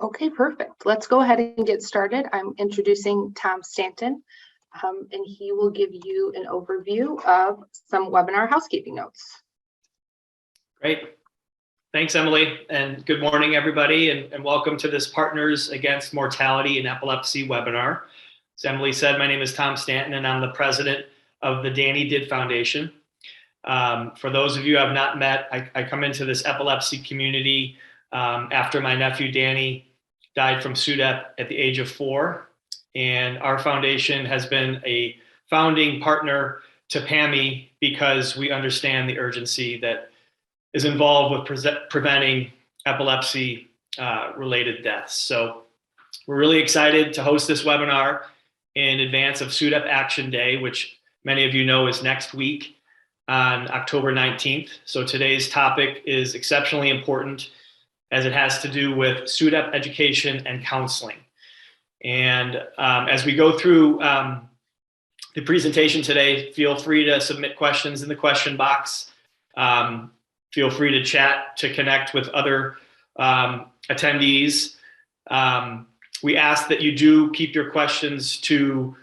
Okay, perfect. Let's go ahead and get started. I'm introducing Tom Stanton, and he will give you an overview of some webinar housekeeping notes. Great. Thanks, Emily, and good morning, everybody, and welcome to this Partners Against Mortality in Epilepsy webinar. As Emily said, my name is Tom Stanton, and I'm the president of the Danny Did Foundation. For those of you I've not met, I come into this epilepsy community after my nephew Danny died from SUDEP at the age of 4. And our foundation has been a founding partner to PAME because we understand the urgency that is involved with preventing epilepsy related deaths. So we're really excited to host this webinar in advance of SUDEP Action Day, which many of you know is next week on October 19th. So today's topic is exceptionally important as it has to do with SUDEP education and counseling. And as we go through the presentation today, feel free to submit questions in the question box. Feel free to chat to connect with other attendees. We ask that you do keep your questions to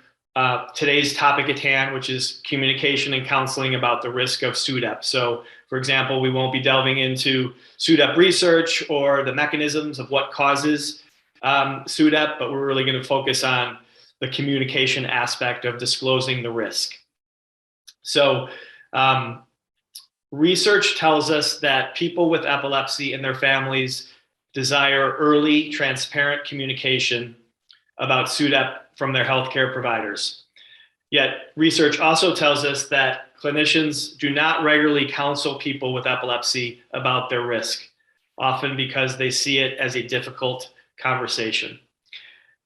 today's topic at hand, which is communication and counseling about the risk of SUDEP. So, for example, we won't be delving into SUDEP research or the mechanisms of what causes SUDEP, but we're really going to focus on the communication aspect of disclosing the risk. So, research tells us that people with epilepsy and their families desire early, transparent communication about SUDEP from their healthcare providers. Yet research also tells us that clinicians do not regularly counsel people with epilepsy about their risk, often because they see it as a difficult conversation.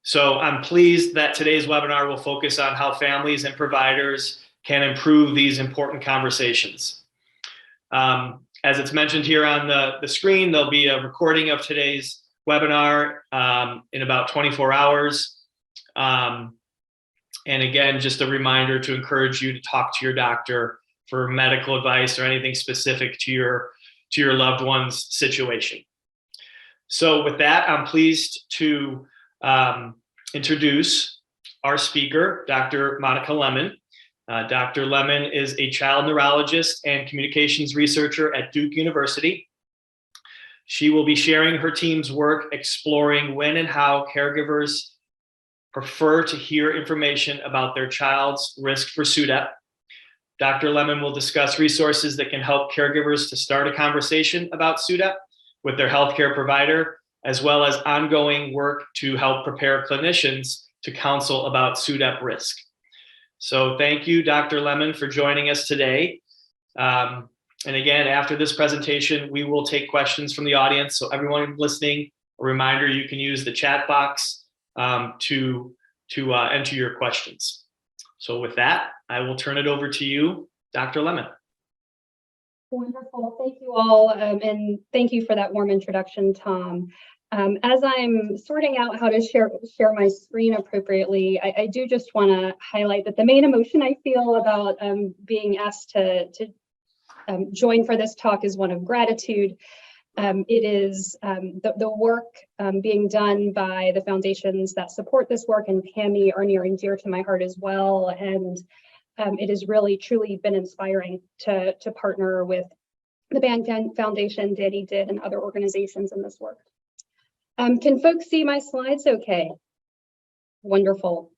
So I'm pleased that today's webinar will focus on how families and providers can improve these important conversations. As it's mentioned here on the screen, there'll be a recording of today's webinar in about 24 hours. And again, just a reminder to encourage you to talk to your doctor for medical advice or anything specific to your loved one's situation. So with that, I'm pleased to introduce our speaker, Dr. Monica Lemmon. Dr. Lemmon is a child neurologist and communications researcher at Duke University. She will be sharing her team's work exploring when and how caregivers prefer to hear information about their child's risk for SUDEP. Dr. Lemmon will discuss resources that can help caregivers to start a conversation about SUDEP with their healthcare provider, as well as ongoing work to help prepare clinicians to counsel about SUDEP risk. So thank you, Dr. Lemmon, for joining us today. And again, after this presentation, we will take questions from the audience. So everyone listening, a reminder, you can use the chat box to enter your questions. So with that, I will turn it over to you, Dr. Lemmon. Wonderful. Thank you all. And thank you for that warm introduction, Tom. As I'm sorting out how to share my screen appropriately, I do just want to highlight that the main emotion I feel about being asked to join for this talk is one of gratitude. It is the work being done by the foundations that support this work, and PAME are near and dear to my heart as well. And it has really, truly been inspiring to partner with the Band Foundation, Danny Did, and other organizations in this work. Can folks see my slides okay? Wonderful.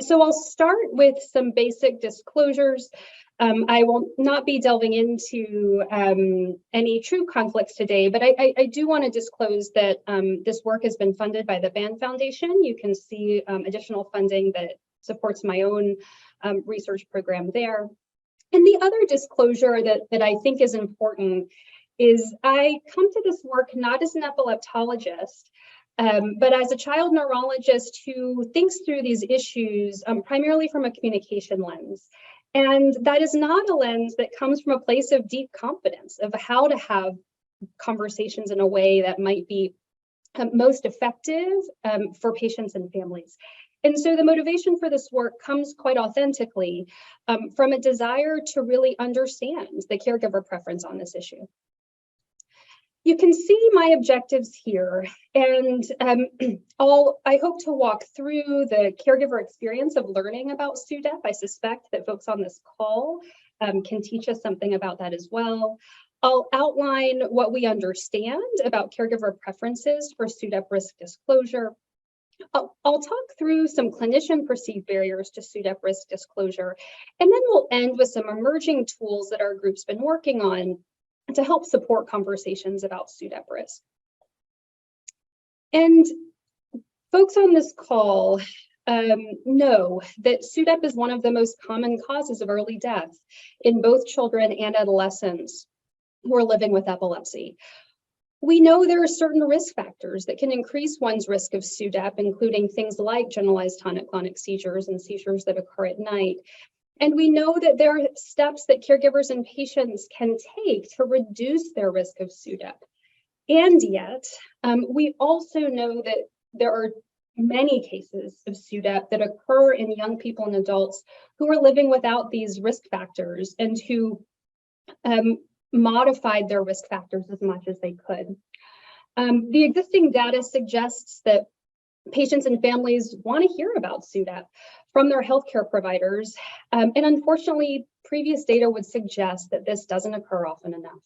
So I'll start with some basic disclosures. I will not be delving into any true conflicts today, but I do want to disclose that this work has been funded by the Band Foundation. You can see additional funding that supports my own research program there. And the other disclosure that I think is important is I come to this work not as an epileptologist, but as a child neurologist who thinks through these issues primarily from a communication lens. And that is not a lens that comes from a place of deep confidence of how to have conversations in a way that might be most effective for patients and families. And so the motivation for this work comes quite authentically from a desire to really understand the caregiver preference on this issue. You can see my objectives here, and I hope to walk through the caregiver experience of learning about SUDEP. I suspect that folks on this call can teach us something about that as well. I'll outline what we understand about caregiver preferences for SUDEP risk disclosure. I'll talk through some clinician perceived barriers to SUDEP risk disclosure, and then we'll end with some emerging tools that our group's been working on to help support conversations about SUDEP risk. And folks on this call know that SUDEP is one of the most common causes of early death in both children and adolescents who are living with epilepsy. We know there are certain risk factors that can increase one's risk of SUDEP, including things like generalized tonic-clonic seizures and seizures that occur at night. And we know that there are steps that caregivers and patients can take to reduce their risk of SUDEP. And yet, we also know that there are many cases of SUDEP that occur in young people and adults who are living without these risk factors and who modified their risk factors as much as they could. The existing data suggests that patients and families want to hear about SUDEP from their healthcare providers, and unfortunately, previous data would suggest that this doesn't occur often enough.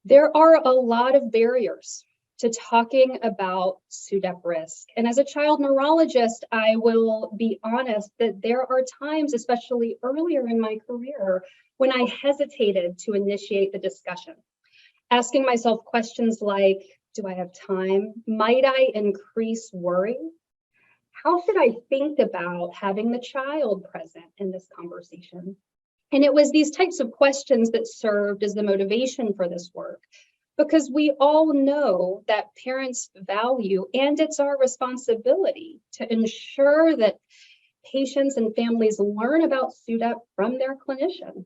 There are a lot of barriers to talking about SUDEP risk, and as a child neurologist, I will be honest that there are times, especially earlier in my career, when I hesitated to initiate the discussion, asking myself questions like, do I have time? Might I increase worry? How should I think about having the child present in this conversation? And it was these types of questions that served as the motivation for this work, because we all know that parents value, and it's our responsibility to ensure that patients and families learn about SUDEP from their clinician.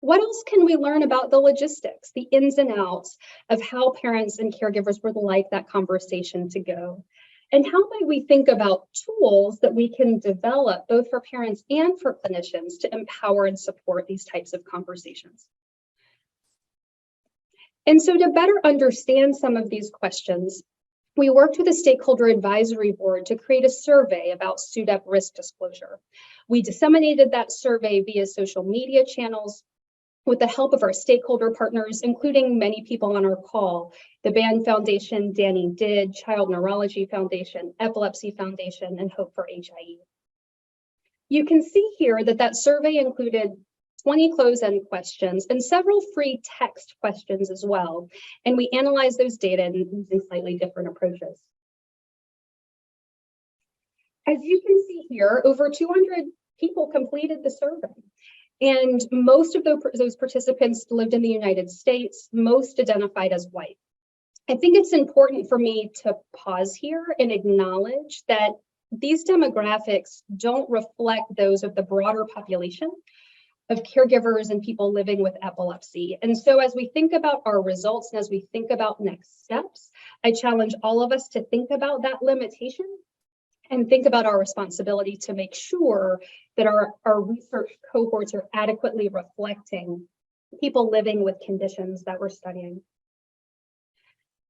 What else can we learn about the logistics, the ins and outs of how parents and caregivers would like that conversation to go? And how might we think about tools that we can develop both for parents and for clinicians to empower and support these types of conversations? And so to better understand some of these questions, we worked with a stakeholder advisory board to create a survey about SUDEP risk disclosure. We disseminated that survey via social media channels with the help of our stakeholder partners, including many people on our call, the BAND Foundation, Danny Did, Child Neurology Foundation, Epilepsy Foundation, and Hope for HIE. You can see here that that survey included 20 close-end questions and several free text questions as well. And we analyzed those data using slightly different approaches. As you can see here, over 200 people completed the survey. And most of those participants lived in the United States, most identified as white. I think it's important for me to pause here and acknowledge that these demographics don't reflect those of the broader population of caregivers and people living with epilepsy. And so as we think about our results and as we think about next steps, I challenge all of us to think about that limitation and think about our responsibility to make sure that our research cohorts are adequately reflecting people living with conditions that we're studying.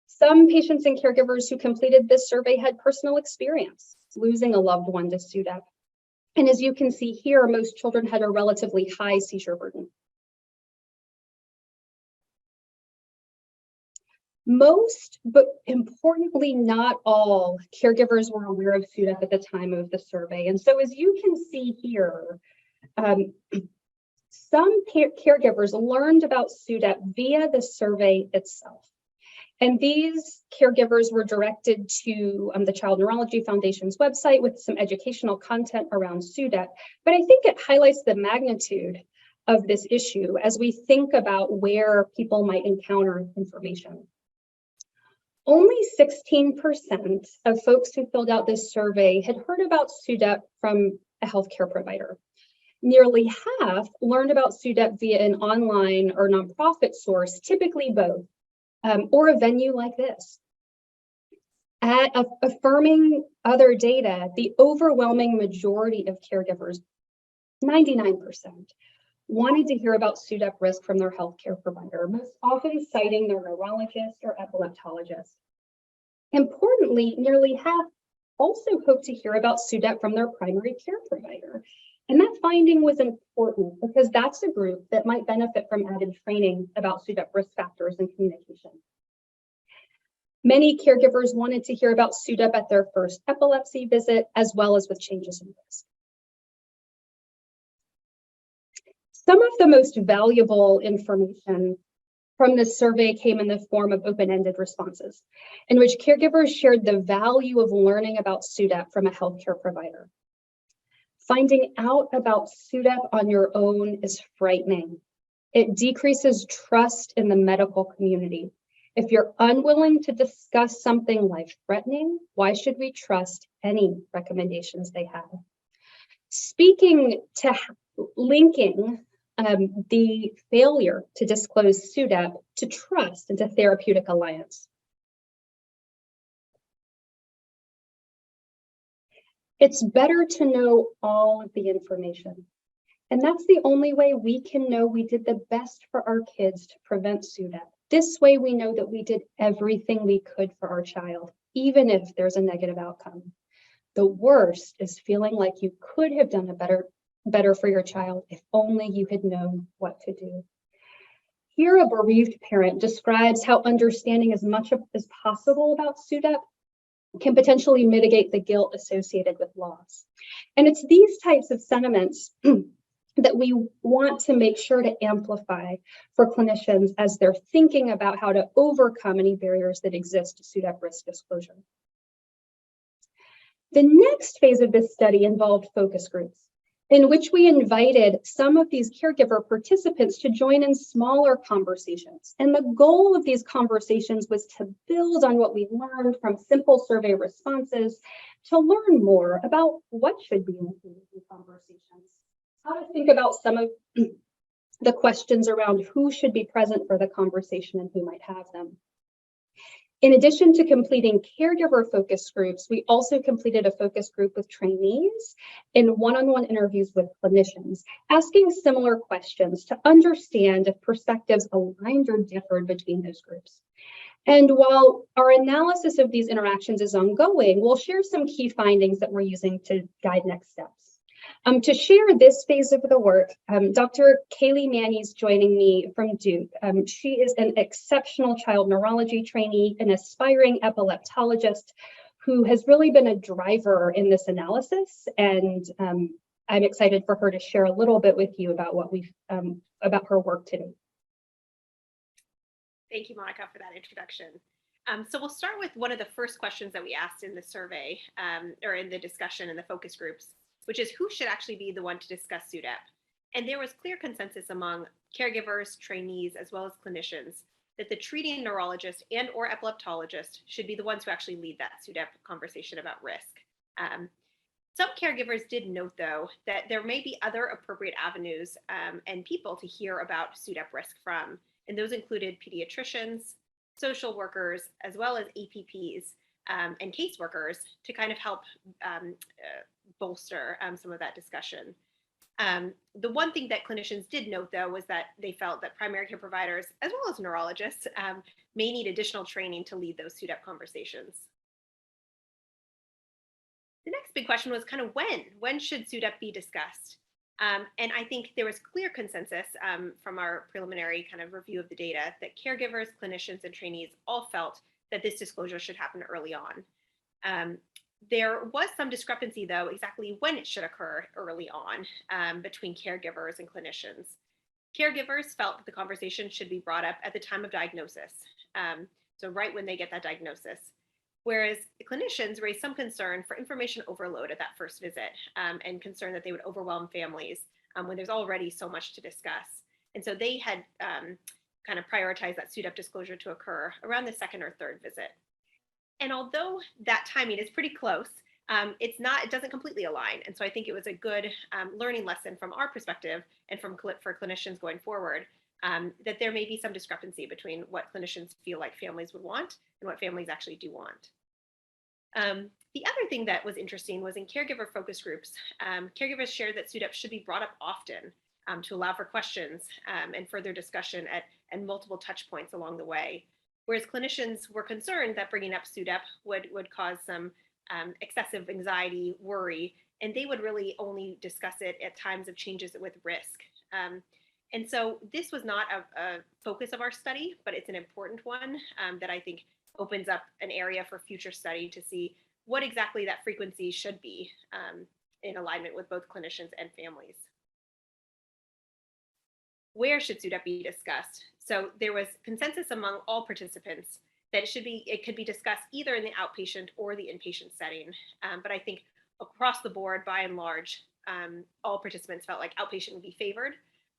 Some patients and caregivers who completed this survey had personal experience losing a loved one to SUDEP. And as you can see here, most children had a relatively high seizure burden. Most, but importantly, not all caregivers were aware of SUDEP at the time of the survey. And so as you can see here, some caregivers learned about SUDEP via the survey itself. And these caregivers were directed to the Child Neurology Foundation's website with some educational content around SUDEP. But I think it highlights the magnitude of this issue as we think about where people might encounter information. Only 16% of folks who filled out this survey had heard about SUDEP from a healthcare provider. Nearly half learned about SUDEP via an online or nonprofit source, typically both, or a venue like this. Affirming other data, the overwhelming majority of caregivers, 99%, wanted to hear about SUDEP risk from their healthcare provider, most often citing their neurologist or epileptologist. Importantly, nearly half also hoped to hear about SUDEP from their primary care provider. And that finding was important because that's a group that might benefit from added training about SUDEP risk factors and communication. Many caregivers wanted to hear about SUDEP at their first epilepsy visit, as well as with changes in risk. Some of the most valuable information from this survey came in the form of open-ended responses, in which caregivers shared the value of learning about SUDEP from a healthcare provider. Finding out about SUDEP on your own is frightening. It decreases trust in the medical community. If you're unwilling to discuss something life-threatening, why should we trust any recommendations they have? Speaking to linking the failure to disclose SUDEP to trust and to therapeutic alliance. It's better to know all of the information. And that's the only way we can know we did the best for our kids to prevent SUDEP. This way we know that we did everything we could for our child, even if there's a negative outcome. The worst is feeling like you could have done a better for your child if only you had known what to do. Here, a bereaved parent describes how understanding as much as possible about SUDEP can potentially mitigate the guilt associated with loss. And it's these types of sentiments that we want to make sure to amplify for clinicians as they're thinking about how to overcome any barriers that exist to SUDEP risk disclosure. The next phase of this study involved focus groups, in which we invited some of these caregiver participants to join in smaller conversations. And the goal of these conversations was to build on what we learned from simple survey responses to learn more about what should be included in conversations, how to think about some of the questions around who should be present for the conversation and who might have them. In addition to completing caregiver focus groups, we also completed a focus group with trainees in one-on-one interviews with clinicians, asking similar questions to understand if perspectives aligned or differed between those groups. And while our analysis of these interactions is ongoing, we'll share some key findings that we're using to guide next steps. To share this phase of the work, Dr. Kaylee Manny is joining me from Duke. She is an exceptional child neurology trainee, an aspiring epileptologist who has really been a driver in this analysis. And I'm excited for her to share a little bit with you about what about her work today. Thank you, Monica, for that introduction. So we'll start with one of the first questions that we asked in the survey or in the discussion in the focus groups, which is who should actually be the one to discuss SUDEP. And there was clear consensus among caregivers, trainees, as well as clinicians that the treating neurologist and or epileptologist should be the ones who actually lead that SUDEP conversation about risk. Some caregivers did note, though, that there may be other appropriate avenues and people to hear about SUDEP risk from, and those included pediatricians, social workers, as well as APPs and caseworkers to kind of help bolster some of that discussion. The one thing that clinicians did note, though, was that they felt that primary care providers, as well as neurologists, may need additional training to lead those SUDEP conversations. The next big question was kind of when should SUDEP be discussed? And I think there was clear consensus from our preliminary kind of review of the data that caregivers, clinicians, and trainees all felt that this disclosure should happen early on. There was some discrepancy, though, exactly when it should occur early on between caregivers and clinicians. Caregivers felt that the conversation should be brought up at the time of diagnosis, so right when they get that diagnosis, whereas the clinicians raised some concern for information overload at that first visit and concern that they would overwhelm families when there's already so much to discuss. And so they had kind of prioritized that SUDEP disclosure to occur around the second or third visit. And although that timing is pretty close, it doesn't completely align. And so I think it was a good learning lesson from our perspective and for clinicians going forward, that there may be some discrepancy between what clinicians feel like families would want and what families actually do want. The other thing that was interesting was in caregiver focus groups, caregivers shared that SUDEP should be brought up often to allow for questions and further discussion at multiple touch points along the way. Whereas clinicians were concerned that bringing up SUDEP would cause some excessive anxiety, worry, and they would really only discuss it at times of changes with risk. And so this was not a focus of our study, but it's an important one that I think opens up an area for future study to see what exactly that frequency should be in alignment with both clinicians and families. Where should SUDEP be discussed? So there was consensus among all participants that it could be discussed either in the outpatient or the inpatient setting. But I think across the board, by and large, all participants felt like outpatient would be favored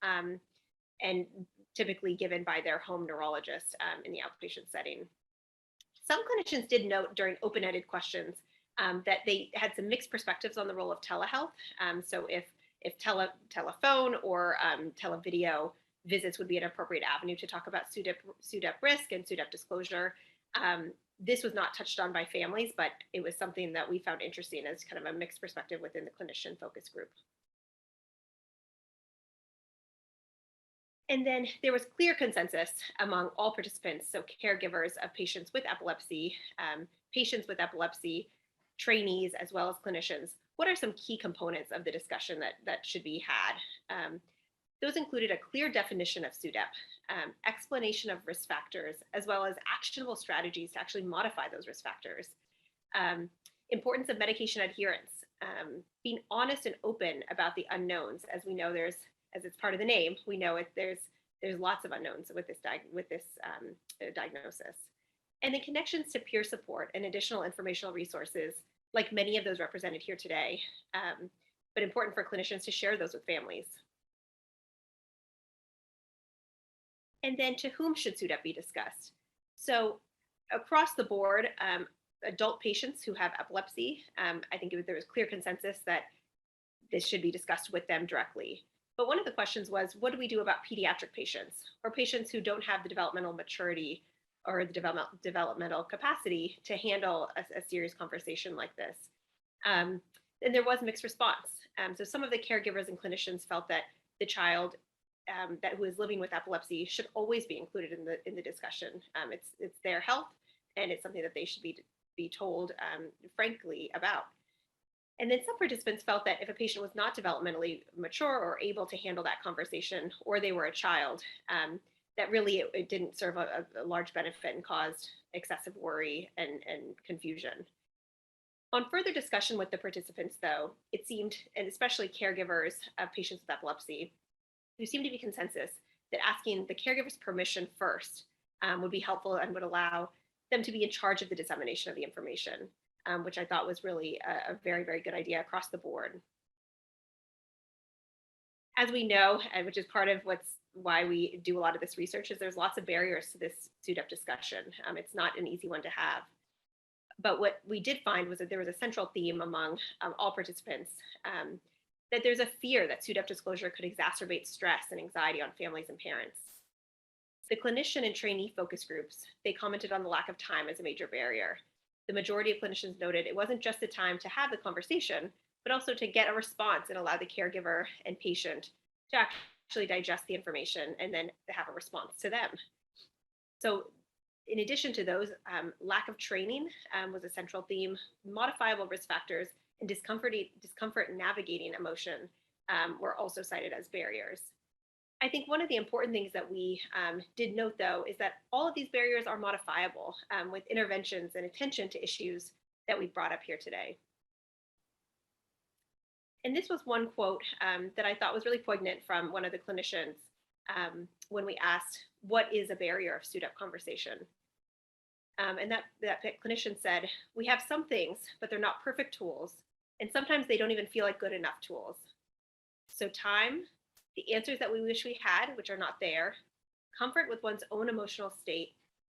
and typically given by their home neurologist in the outpatient setting. Some clinicians did note during open-ended questions that they had some mixed perspectives on the role of telehealth. So if telephone or televideo visits would be an appropriate avenue to talk about SUDEP risk and SUDEP disclosure. This was not touched on by families, but it was something that we found interesting as kind of a mixed perspective within the clinician focus group. And then there was clear consensus among all participants, so caregivers of patients with epilepsy, trainees, as well as clinicians. What are some key components of the discussion that should be had? Those included a clear definition of SUDEP, explanation of risk factors, as well as actionable strategies to actually modify those risk factors, importance of medication adherence, being honest and open about the unknowns. As we know, as it's part of the name, we know there's lots of unknowns with this diagnosis. And then connections to peer support and additional informational resources, like many of those represented here today, but important for clinicians to share those with families. And then to whom should SUDEP be discussed? So across the board, adult patients who have epilepsy, I think there was clear consensus that this should be discussed with them directly. But one of the questions was, what do we do about pediatric patients or patients who don't have the developmental maturity or the developmental capacity to handle a serious conversation like this? And there was mixed response. So some of the caregivers and clinicians felt that the child who is living with epilepsy should always be included in the discussion. It's their health, and it's something that they should be told frankly about. And then some participants felt that if a patient was not developmentally mature or able to handle that conversation, or they were a child, that really it didn't serve a large benefit and caused excessive worry and confusion. On further discussion with the participants, though, it seemed, and especially caregivers of patients with epilepsy, there seemed to be consensus that asking the caregiver's permission first would be helpful and would allow them to be in charge of the dissemination of the information, which I thought was really a very, very good idea across the board. As we know, and which is part of why we do a lot of this research, is there's lots of barriers to this SUDEP discussion. It's not an easy one to have. But what we did find was that there was a central theme among all participants, that there's a fear that SUDEP disclosure could exacerbate stress and anxiety on families and parents. The clinician and trainee focus groups, they commented on the lack of time as a major barrier. The majority of clinicians noted it wasn't just the time to have the conversation, but also to get a response and allow the caregiver and patient to actually digest the information and then to have a response to them. So in addition to those, lack of training was a central theme. Modifiable risk factors and discomfort in navigating emotion were also cited as barriers. I think one of the important things that we did note, though, is that all of these barriers are modifiable with interventions and attention to issues that we brought up here today. And this was one quote that I thought was really poignant from one of the clinicians when we asked, what is a barrier of SUDEP conversation? And that clinician said, we have some things, but they're not perfect tools. And sometimes they don't even feel like good enough tools. So time, the answers that we wish we had, which are not there, comfort with one's own emotional state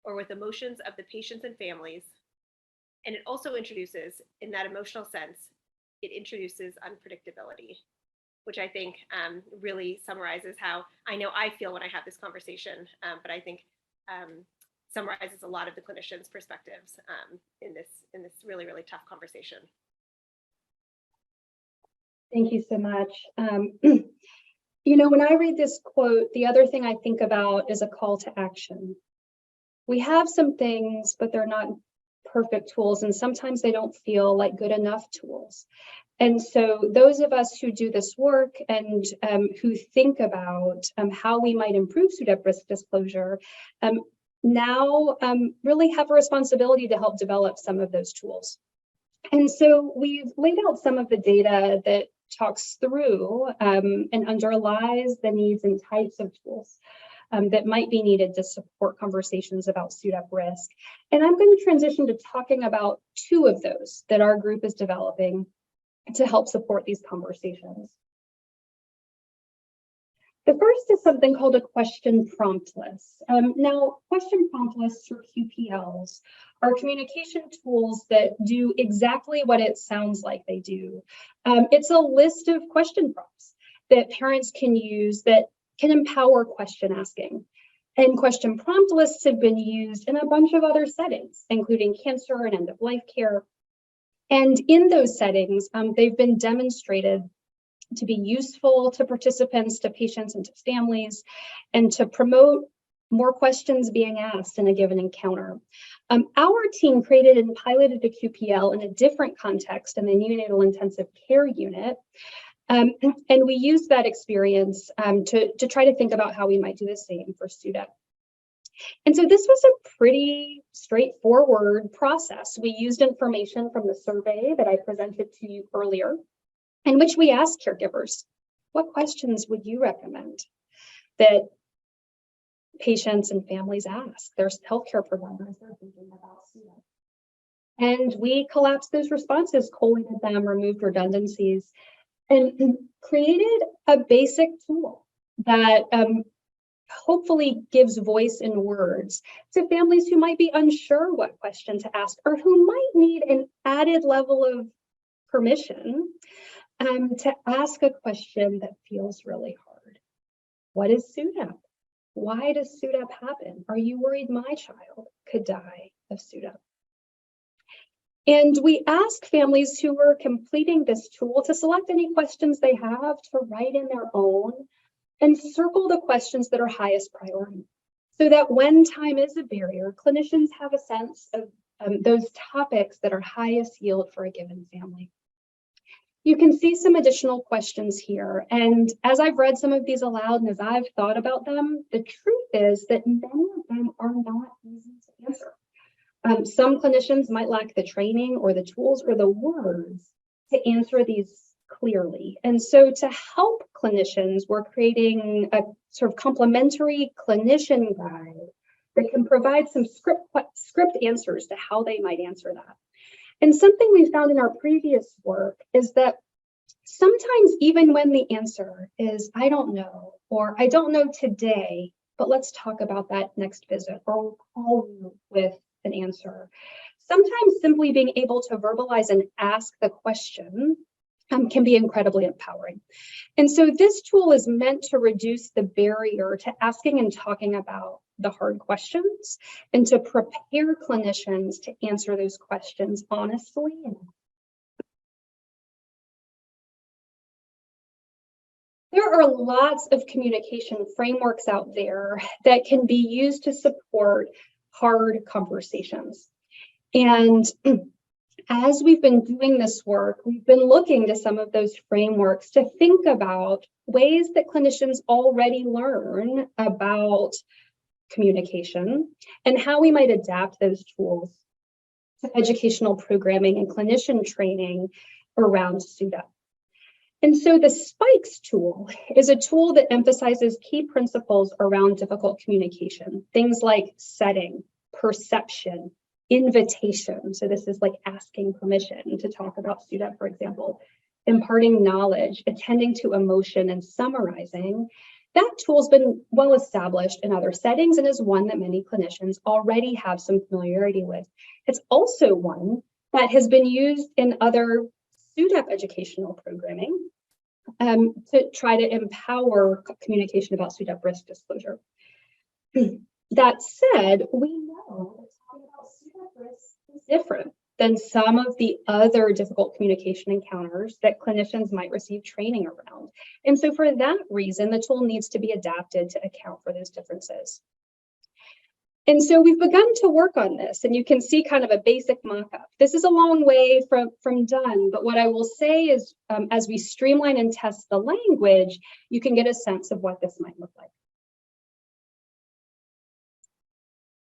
or with emotions of the patients and families. And it also introduces, in that emotional sense, it introduces unpredictability, which I think really summarizes how I know I feel when I have this conversation, but I think summarizes a lot of the clinicians' perspectives in this really, really tough conversation. Thank you so much. You know, when I read this quote, the other thing I think about is a call to action. We have some things, but they're not perfect tools, and sometimes they don't feel like good enough tools. And so those of us who do this work and who think about how we might improve SUDEP risk disclosure now really have a responsibility to help develop some of those tools. And so we've laid out some of the data that talks through and underlies the needs and types of tools that might be needed to support conversations about SUDEP risk. And I'm going to transition to talking about two of those that our group is developing to help support these conversations. The first is something called a question prompt list. Now, question prompt lists, or QPLs, are communication tools that do exactly what it sounds like they do. It's a list of question prompts that parents can use that can empower question asking. And question prompt lists have been used in a bunch of other settings, including cancer and end-of-life care. And in those settings, they've been demonstrated to be useful to participants, to patients, and to families, and to promote more questions being asked in a given encounter. Our team created and piloted a QPL in a different context in the neonatal intensive care unit. And we used that experience to try to think about how we might do the same for SUDEP. And so this was a pretty straightforward process. We used information from the survey that I presented to you earlier, in which we asked caregivers, what questions would you recommend that patients and families ask their healthcare providers they're thinking about SUDEP? And we collapsed those responses, collated them, removed redundancies, and created a basic tool that hopefully gives voice in words to families who might be unsure what question to ask, or who might need an added level of permission to ask a question that feels really hard. What is SUDEP? Why does SUDEP happen? Are you worried my child could die of SUDEP? And we ask families who were completing this tool to select any questions they have to write in their own and circle the questions that are highest priority, so that when time is a barrier, clinicians have a sense of those topics that are highest yield for a given family. You can see some additional questions here. And as I've read some of these aloud and as I've thought about them, the truth is that many of them are not easy to answer. Some clinicians might lack the training or the tools or the words to answer these clearly. And so to help clinicians, we're creating a sort of complementary clinician guide that can provide some script answers to how they might answer that. And something we found in our previous work is that sometimes even when the answer is, I don't know, or I don't know today, but let's talk about that next visit, or we'll call you with an answer. Sometimes simply being able to verbalize and ask the question can be incredibly empowering. And so this tool is meant to reduce the barrier to asking and talking about the hard questions and to prepare clinicians to answer those questions honestly. There are lots of communication frameworks out there that can be used to support hard conversations. And as we've been doing this work, we've been looking to some of those frameworks to think about ways that clinicians already learn about communication and how we might adapt those tools to educational programming and clinician training around SUDEP. And so the SPIKES tool is a tool that emphasizes key principles around difficult communication, things like setting, perception, invitation. So this is like asking permission to talk about SUDEP, for example, imparting knowledge, attending to emotion, and summarizing. That tool's been well established in other settings and is one that many clinicians already have some familiarity with. It's also one that has been used in other SUDEP educational programming to try to empower communication about SUDEP risk disclosure. That said, we know that talking about SUDEP risk is different than some of the other difficult communication encounters that clinicians might receive training around. And so for that reason, the tool needs to be adapted to account for those differences. And so we've begun to work on this, and you can see kind of a basic mock-up. This is a long way from done, but what I will say is as we streamline and test the language, you can get a sense of what this might look like.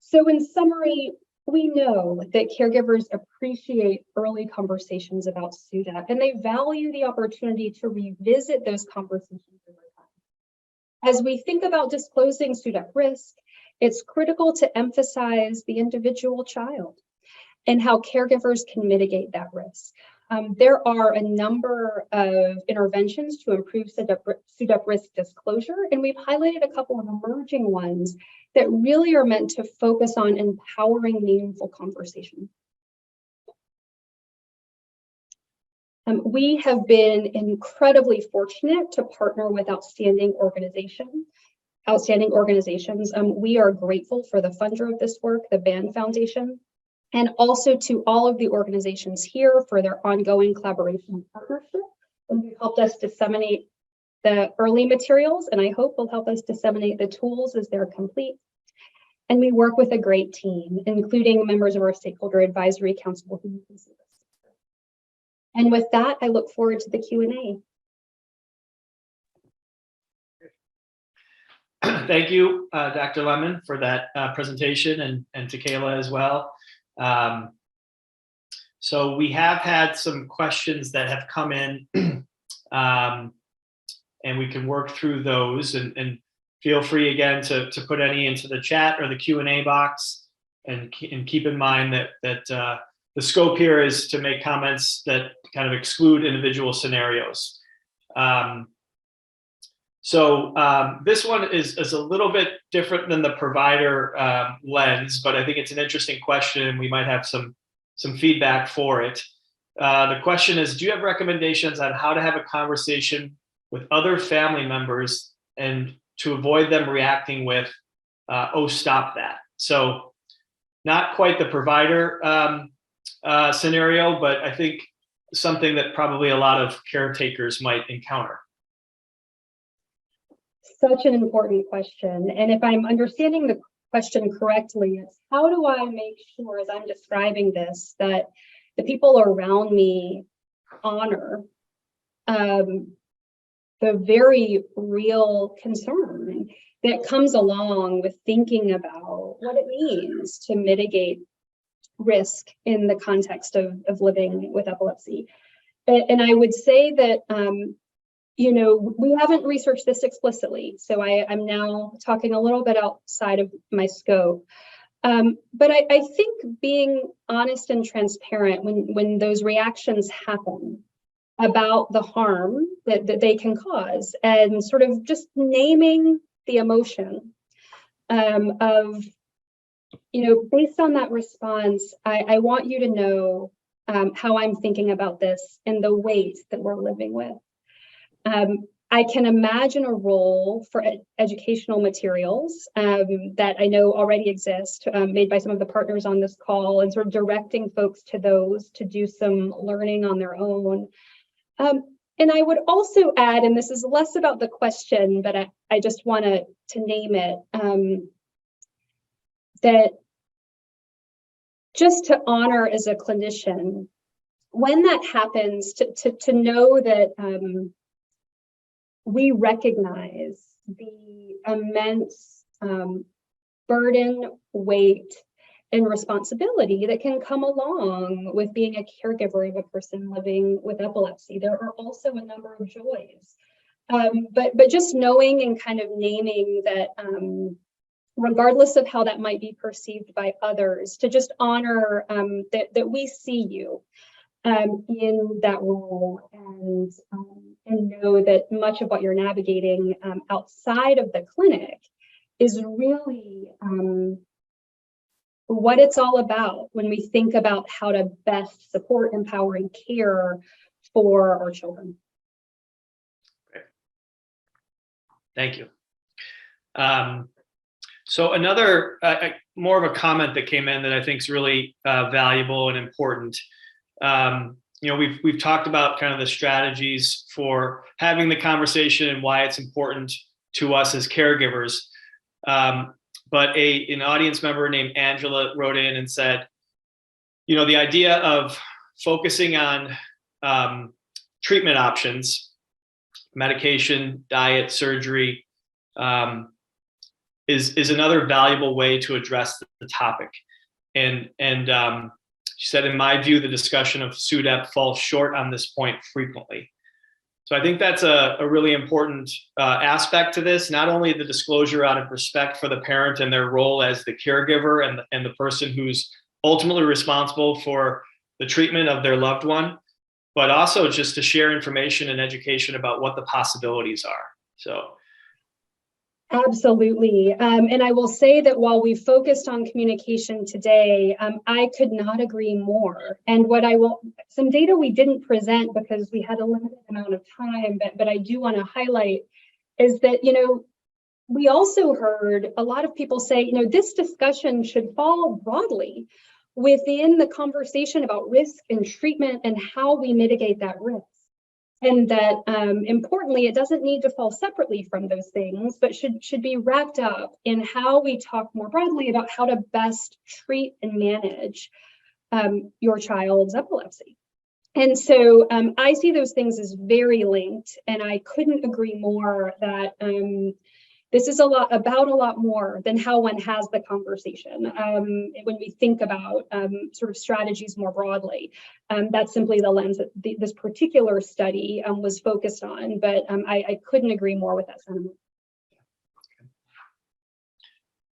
So in summary, we know that caregivers appreciate early conversations about SUDEP, and they value the opportunity to revisit those conversations over time. As we think about disclosing SUDEP risk, it's critical to emphasize the individual child and how caregivers can mitigate that risk. There are a number of interventions to improve SUDEP risk disclosure, and we've highlighted a couple of emerging ones that really are meant to focus on empowering meaningful conversation. We have been incredibly fortunate to partner with outstanding organizations. We are grateful for the funder of this work, the Band Foundation, and also to all of the organizations here for their ongoing collaboration and partnership. And they've helped us disseminate the early materials, and I hope will help us disseminate the tools as they're complete. And we work with a great team, including members of our stakeholder advisory council who you can see this. And with that, I look forward to the Q&A. Thank you, Dr. Lemmon, for that presentation, and to Kayla as well. So we have had some questions that have come in, and we can work through those, and feel free again to put any into the chat or the Q&A box, and keep in mind that the scope here is to make comments that kind of exclude individual scenarios. So this one is a little bit different than the provider lens, but I think it's an interesting question, and we might have some feedback for it. The question is, do you have recommendations on how to have a conversation with other family members and to avoid them reacting with, oh, stop that? So not quite the provider scenario, but I think something that probably a lot of caretakers might encounter. Such an important question. And if I'm understanding the question correctly, it's how do I make sure, as I'm describing this, that the people around me honor the very real concern that comes along with thinking about what it means to mitigate risk in the context of living with epilepsy. And I would say that you know, we haven't researched this explicitly, so I'm now talking a little bit outside of my scope. But I think being honest and transparent when those reactions happen about the harm that they can cause, and sort of just naming the emotion of, you know, based on that response, I want you to know how I'm thinking about this and the weight that we're living with. I can imagine a role for educational materials that I know already exist, made by some of the partners on this call, and sort of directing folks to those to do some learning on their own. And I would also add, and this is less about the question, but I just want to name it, that just to honor as a clinician, when that happens, to know that we recognize the immense burden, weight, and responsibility that can come along with being a caregiver of a person living with epilepsy. There are also a number of joys. But just knowing and kind of naming that, regardless of how that might be perceived by others, to just honor that we see you in that role, and know that much of what you're navigating outside of the clinic is really what it's all about when we think about how to best support, empower, and care for our children. Great. Thank you. So another, more of a comment that came in that I think is really valuable and important. We've talked about kind of the strategies for having the conversation and why it's important to us as caregivers. But an audience member named Angela wrote in and said, the idea of focusing on treatment options, medication, diet, surgery, is another valuable way to address the topic. And she said, in my view, the discussion of SUDEP falls short on this point frequently. So I think that's a really important aspect to this, not only the disclosure out of respect for the parent and their role as the caregiver and the person who's ultimately responsible for the treatment of their loved one, but also just to share information and education about what the possibilities are. So. Absolutely. And I will say that while we focused on communication today, I could not agree more. And some data we didn't present because we had a limited amount of time, but I do want to highlight is that, we also heard a lot of people say, this discussion should fall broadly within the conversation about risk and treatment and how we mitigate that risk. And that importantly, it doesn't need to fall separately from those things, but should be wrapped up in how we talk more broadly about how to best treat and manage your child's epilepsy. And so I see those things as very linked, and I couldn't agree more that this is a lot more than how one has the conversation. When we think about sort of strategies more broadly, that's simply the lens that this particular study was focused on, but I couldn't agree more with that sentiment.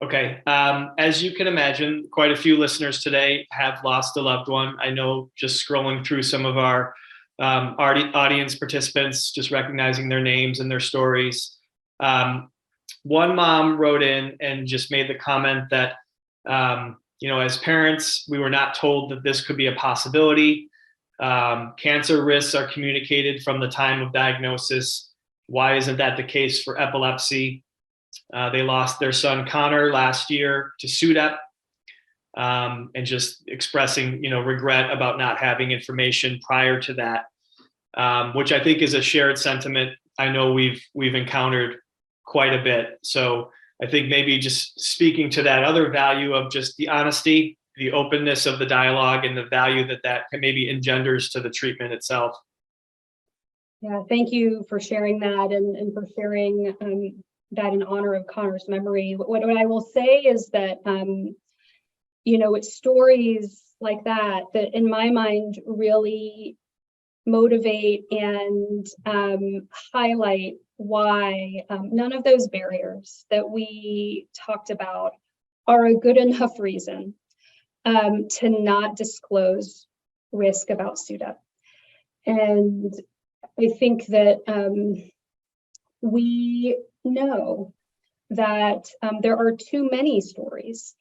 Okay, as you can imagine, quite a few listeners today have lost a loved one. I know just scrolling through some of our audience participants, just recognizing their names and their stories. One mom wrote in and just made the comment that, as parents, we were not told that this could be a possibility. Cancer risks are communicated from the time of diagnosis. Why isn't that the case for epilepsy? They lost their son Connor last year to SUDEP, and just expressing, regret about not having information prior to that, which I think is a shared sentiment. I know we've encountered quite a bit. So I think maybe just speaking to that other value of just the honesty, the openness of the dialogue, and the value that maybe engenders to the treatment itself. Yeah, thank you for sharing that and for sharing that in honor of Connor's memory. What I will say is that, it's stories like that in my mind really motivate and highlight why none of those barriers that we talked about are a good enough reason to not disclose risk about SUDEP. And I think that we know that there are too many stories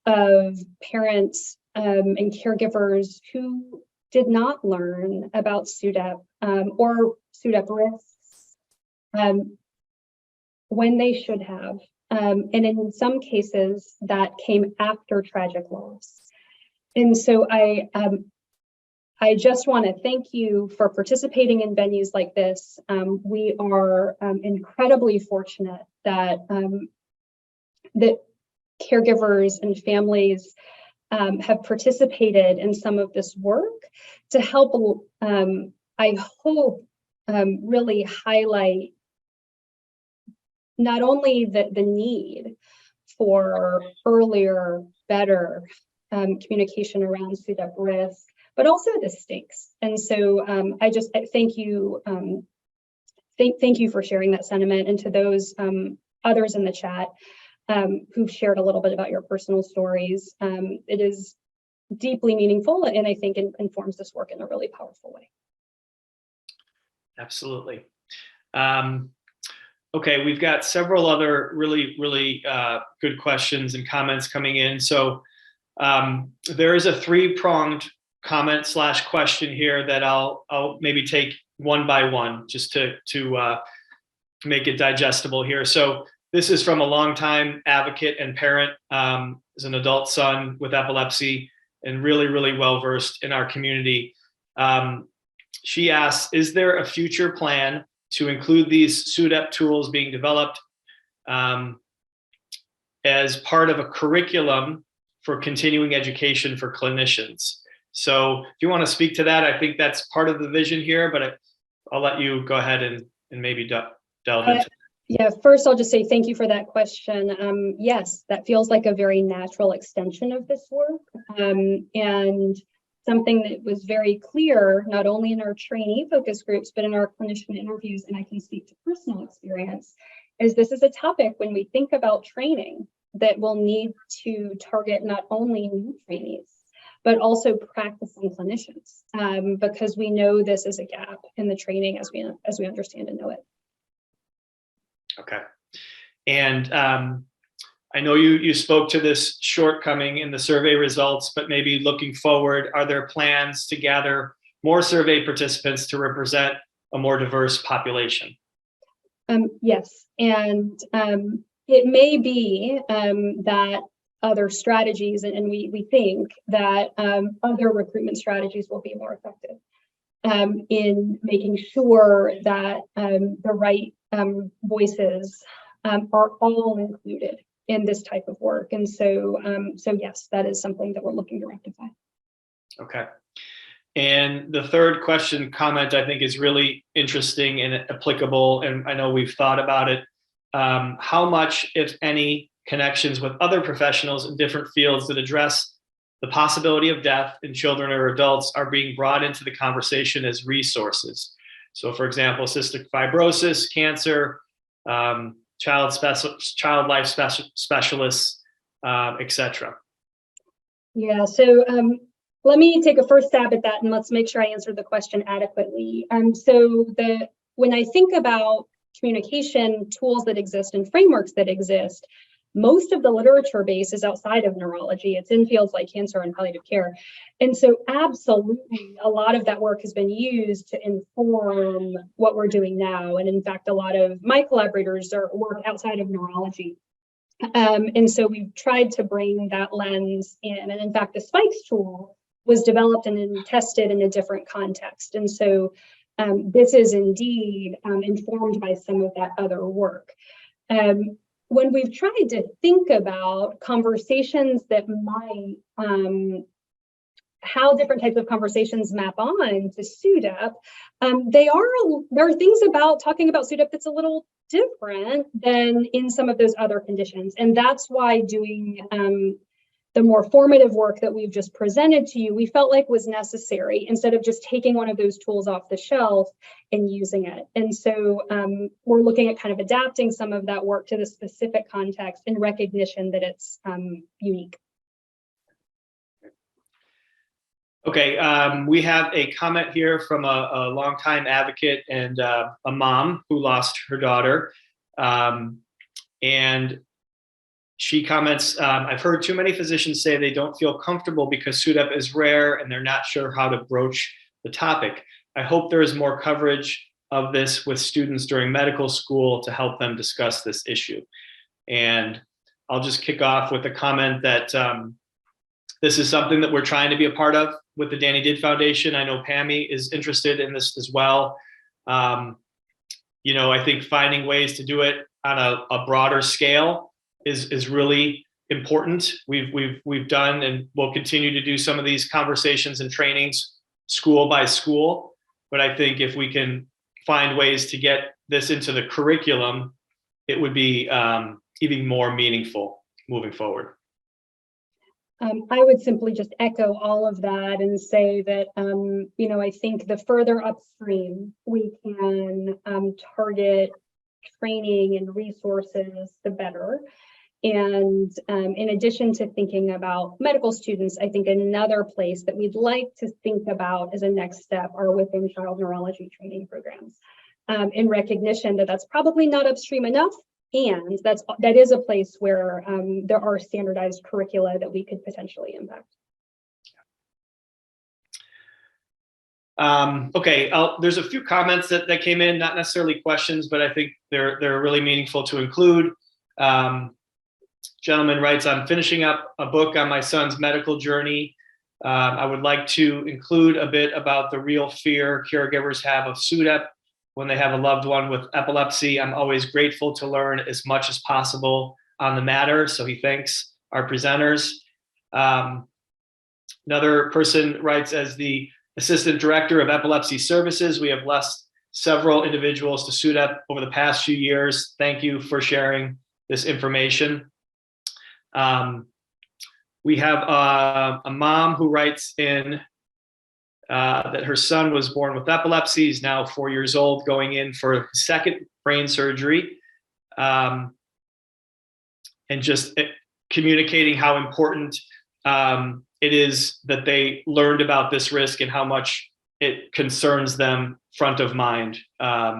of parents and caregivers who did not learn about SUDEP or SUDEP risks when they should have. And in some cases that came after tragic loss. And so I just want to thank you for participating in venues like this. We are incredibly fortunate that that caregivers and families have participated in some of this work to help, I hope, really highlight not only the need for earlier, better communication around SUDEP risk, but also the stakes. And so I thank you. Thank you for sharing that sentiment, and to those others in the chat who've shared a little bit about your personal stories. It is deeply meaningful, and I think it informs this work in a really powerful way. Absolutely. Okay, we've got several other really good questions and comments coming in. So there is a three-pronged comment / question here that I'll maybe take one by one just to make it digestible here. So this is from a longtime advocate and parent, as an adult son with epilepsy, and really, really well-versed in our community. She asks, is there a future plan to include these SUDEP tools being developed as part of a curriculum for continuing education for clinicians? So if you want to speak to that, I think that's part of the vision here, but I'll let you go ahead and maybe delve into it. Yeah, first I'll just say thank you for that question. Yes, that feels like a very natural extension of this work, and something that was very clear, not only in our trainee focus groups, but in our clinician interviews, and I can speak to personal experience, is this is a topic when we think about training that will need to target not only new trainees, but also practicing clinicians, because we know this is a gap in the training as we understand and know it. Okay. And I know you spoke to this shortcoming in the survey results, but maybe looking forward, are there plans to gather more survey participants to represent a more diverse population? Yes, and it may be that other strategies, and we think that other recruitment strategies will be more effective in making sure that the right voices are all included in this type of work. And so, yes, that is something that we're looking to rectify. Okay. And the third comment, I think is really interesting and applicable, and I know we've thought about it. How much, if any, connections with other professionals in different fields that address the possibility of death in children or adults are being brought into the conversation as resources? So, for example, cystic fibrosis, cancer, child life specialists, etc. Yeah, so let me take a first stab at that, and let's make sure I answer the question adequately. When I think about communication tools that exist and frameworks that exist, most of the literature base is outside of neurology. It's in fields like cancer and palliative care. And so absolutely, a lot of that work has been used to inform what we're doing now. And in fact, a lot of my collaborators work outside of neurology. And so we've tried to bring that lens in. And in fact, the Spikes tool was developed and tested in a different context. And so this is indeed informed by some of that other work. When we've tried to think about conversations that might, how different types of conversations map on to SUDEP, there are things about talking about SUDEP that's a little different than in some of those other conditions. And that's why doing the more formative work that we've just presented to you, we felt like was necessary instead of just taking one of those tools off the shelf and using it. And so we're looking at kind of adapting some of that work to the specific context in recognition that it's unique. Okay, we have a comment here from a longtime advocate and a mom who lost her daughter. And she comments, I've heard too many physicians say they don't feel comfortable because SUDEP is rare and they're not sure how to broach the topic. I hope there is more coverage of this with students during medical school to help them discuss this issue. And I'll just kick off with a comment that this is something that we're trying to be a part of with the Danny Did Foundation. I know PAME is interested in this as well. You know, I think finding ways to do it on a broader scale is really important. We've done and will continue to do some of these conversations and trainings school by school. But I think if we can find ways to get this into the curriculum, it would be even more meaningful moving forward. I would simply just echo all of that and say that, you know, I think the further upstream we can target training and resources, the better. And in addition to thinking about medical students, I think another place that we'd like to think about as a next step are within child neurology training programs, in recognition that that's probably not upstream enough. And that is a place where there are standardized curricula that we could potentially impact. Okay, there's a few comments that came in, not necessarily questions, but I think they're really meaningful to include. Gentleman writes, I'm finishing up a book on my son's medical journey. I would like to include a bit about the real fear caregivers have of SUDEP when they have a loved one with epilepsy. I'm always grateful to learn as much as possible on the matter. So he thanks our presenters. Another person writes, as the Assistant Director of Epilepsy Services, we have blessed several individuals to SUDEP over the past few years. Thank you for sharing this information. We have a mom who writes in that her son was born with epilepsy. He's now 4 years old, going in for his second brain surgery. And just communicating how important it is that they learned about this risk and how much it concerns them front of mind.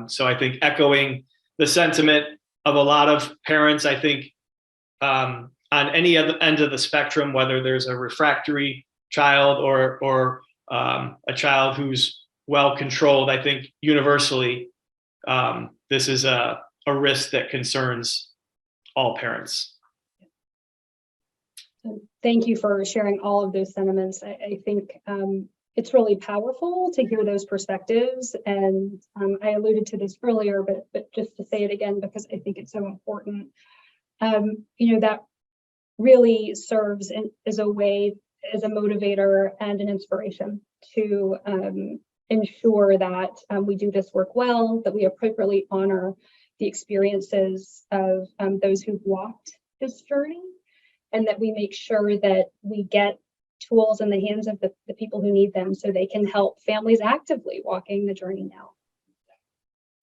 So I think echoing the sentiment of a lot of parents, I think on any other end of the spectrum, whether there's a refractory child or a child who's well controlled, I think universally this is a risk that concerns all parents. Thank you for sharing all of those sentiments. I think it's really powerful to hear those perspectives. And I alluded to this earlier, but just to say it again, because I think it's so important, that really serves as a way, as a motivator and an inspiration to ensure that we do this work well, that we appropriately honor the experiences of those who've walked this journey, and that we make sure that we get tools in the hands of the people who need them so they can help families actively walking the journey now.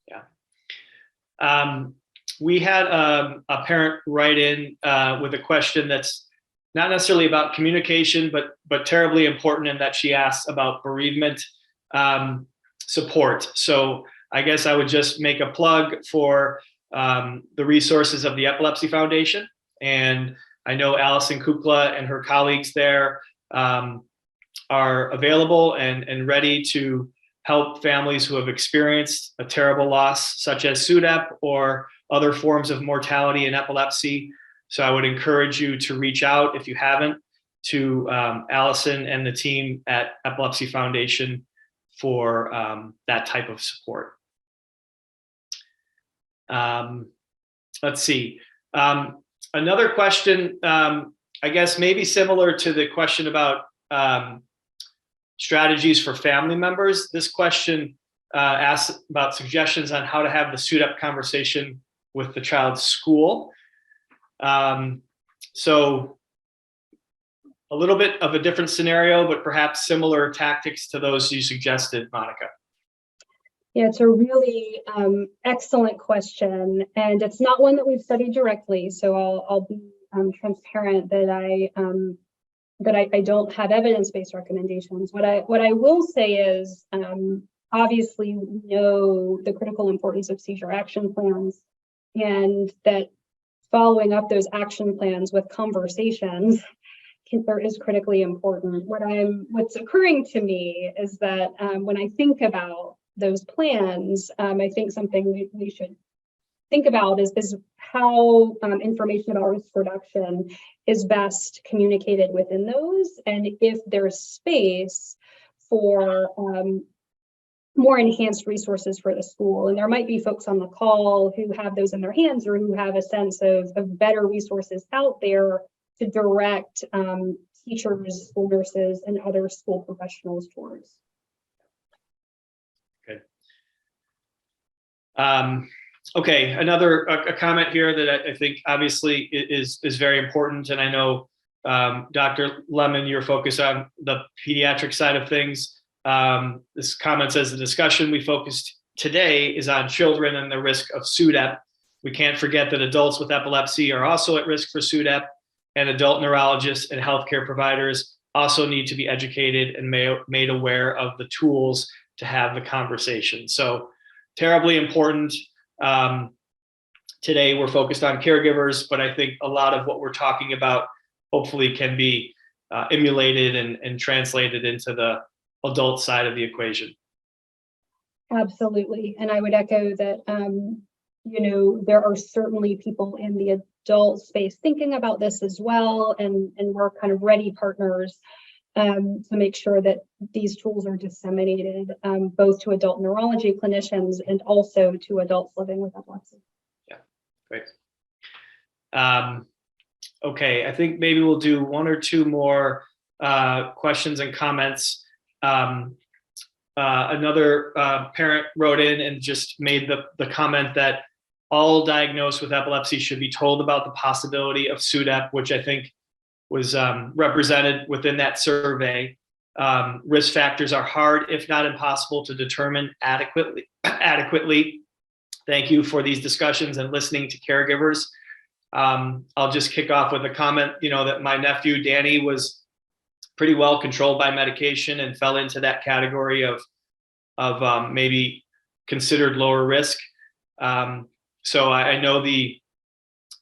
Yeah. We had a parent write in with a question that's not necessarily about communication, but terribly important, in that she asks about bereavement support. So I guess I would just make a plug for the resources of the Epilepsy Foundation. And I know Allison Kukla and her colleagues there are available and ready to help families who have experienced a terrible loss, such as SUDEP or other forms of mortality in epilepsy. So I would encourage you to reach out, if you haven't, to Allison and the team at Epilepsy Foundation for that type of support. Let's see. Another question, I guess maybe similar to the question about strategies for family members. This question asks about suggestions on how to have the SUDEP conversation with the child's school. So a little bit of a different scenario, but perhaps similar tactics to those you suggested, Monica. Yeah, it's a really excellent question, and it's not one that we've studied directly. So I'll be transparent that I don't have evidence-based recommendations. What I will say is, obviously, we know the critical importance of seizure action plans, and that following up those action plans with conversations is critically important. What's occurring to me is that when I think about those plans, I think something we should think about is how information about risk reduction is best communicated within those, and if there's space for more enhanced resources for the school. And there might be folks on the call who have those in their hands, or who have a sense of better resources out there to direct teachers, school nurses, and other school professionals towards. Good. Okay, another a comment here that I think obviously is very important, and I know Dr. Lemmon, you're focused on the pediatric side of things. This comment says the discussion we focused today is on children and the risk of SUDEP. We can't forget that adults with epilepsy are also at risk for SUDEP, and adult neurologists and healthcare providers also need to be educated and made aware of the tools to have the conversation. So terribly important. Today we're focused on caregivers, but I think a lot of what we're talking about hopefully can be emulated and translated into the adult side of the equation. Absolutely. And I would echo that, there are certainly people in the adult space thinking about this as well, and we're kind of ready partners to make sure that these tools are disseminated both to adult neurology clinicians and also to adults living with epilepsy. Yeah, great. Okay, I think maybe we'll do one or two more questions and comments. Another parent wrote in and just made the comment that all diagnosed with epilepsy should be told about the possibility of SUDEP, which I think was represented within that survey. Risk factors are hard, if not impossible, to determine adequately. Thank you for these discussions and listening to caregivers. I'll just kick off with a comment, that my nephew, Danny, was pretty well controlled by medication and fell into that category of maybe considered lower risk. So I know the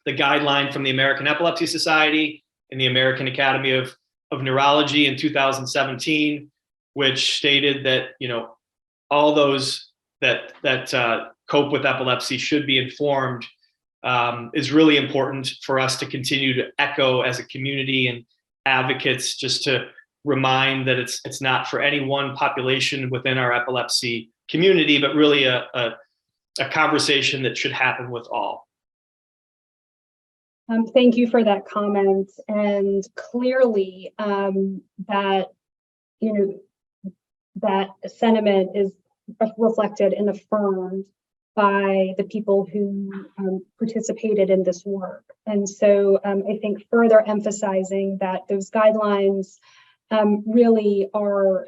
guideline from the American Epilepsy Society and the American Academy of Neurology in 2017, which stated that, all those that cope with epilepsy should be informed, is really important for us to continue to echo as a community and advocates, just to remind that it's not for any one population within our epilepsy community, but really a conversation that should happen with all. Thank you for that comment. And clearly that sentiment is reflected and affirmed by the people who participated in this work. And so I think further emphasizing that those guidelines really are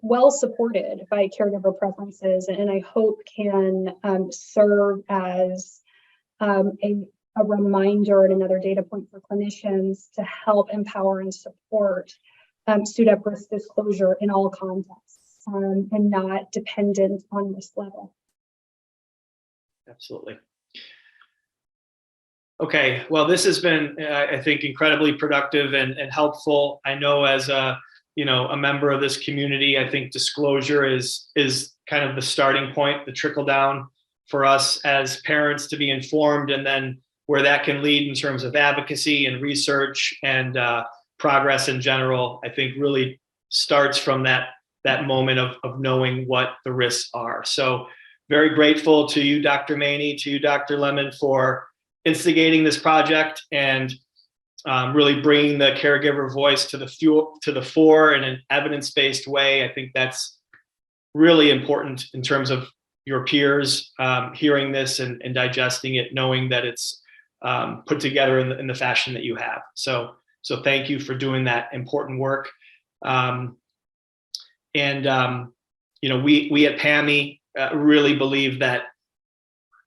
well supported by caregiver preferences, and I hope can serve as a reminder and another data point for clinicians to help empower and support SUDEP risk disclosure in all contexts and not dependent on risk level. Absolutely. Okay, well, this has been, I think, incredibly productive and helpful. I know as a member of this community, I think disclosure is kind of the starting point, the trickle down for us as parents to be informed, and then where that can lead in terms of advocacy and research and progress in general, I think really starts from that moment of knowing what the risks are. So very grateful to you, Dr. Maney, to you, Dr. Lemmon, for instigating this project and really bringing the caregiver voice to the fore in an evidence-based way. I think that's really important in terms of your peers hearing this and digesting it, knowing that it's put together in the fashion that you have. So thank you for doing that important work. We at PAME really believe that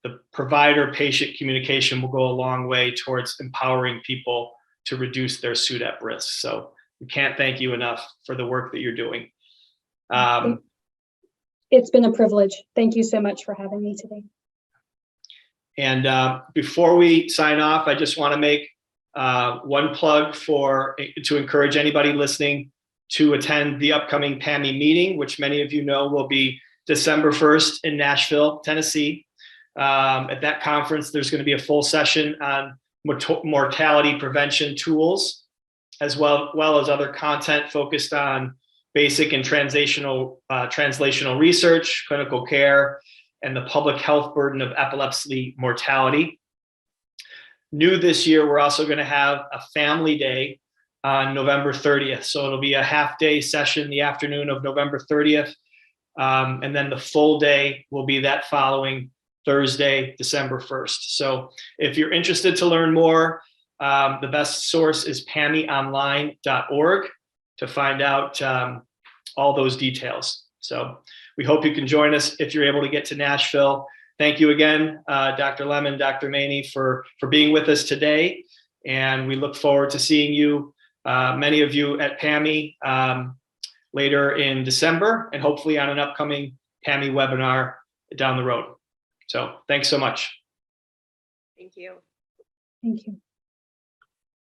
the provider-patient communication will go a long way towards empowering people to reduce their SUDEP risks. So we can't thank you enough for the work that you're doing. It's been a privilege. Thank you so much for having me today. And before we sign off, I just want to make one plug to encourage anybody listening to attend the upcoming PAME meeting, which many of you know will be December 1st in Nashville, Tennessee. At that conference, there's going to be a full session on mortality prevention tools, as well as other content focused on basic and translational research, clinical care, and the public health burden of epilepsy mortality. New this year, we're also going to have a family day on November 30th. So it'll be a half-day session the afternoon of November 30th. And then the full day will be that following Thursday, December 1st. So if you're interested to learn more, the best source is pameonline.org to find out all those details. So we hope you can join us if you're able to get to Nashville. Thank you again, Dr. Lemmon, Dr. Maney, for being with us today. And we look forward to seeing you, many of you at PAME later in December, and hopefully on an upcoming PAME webinar down the road. So thanks so much. Thank you. Thank you.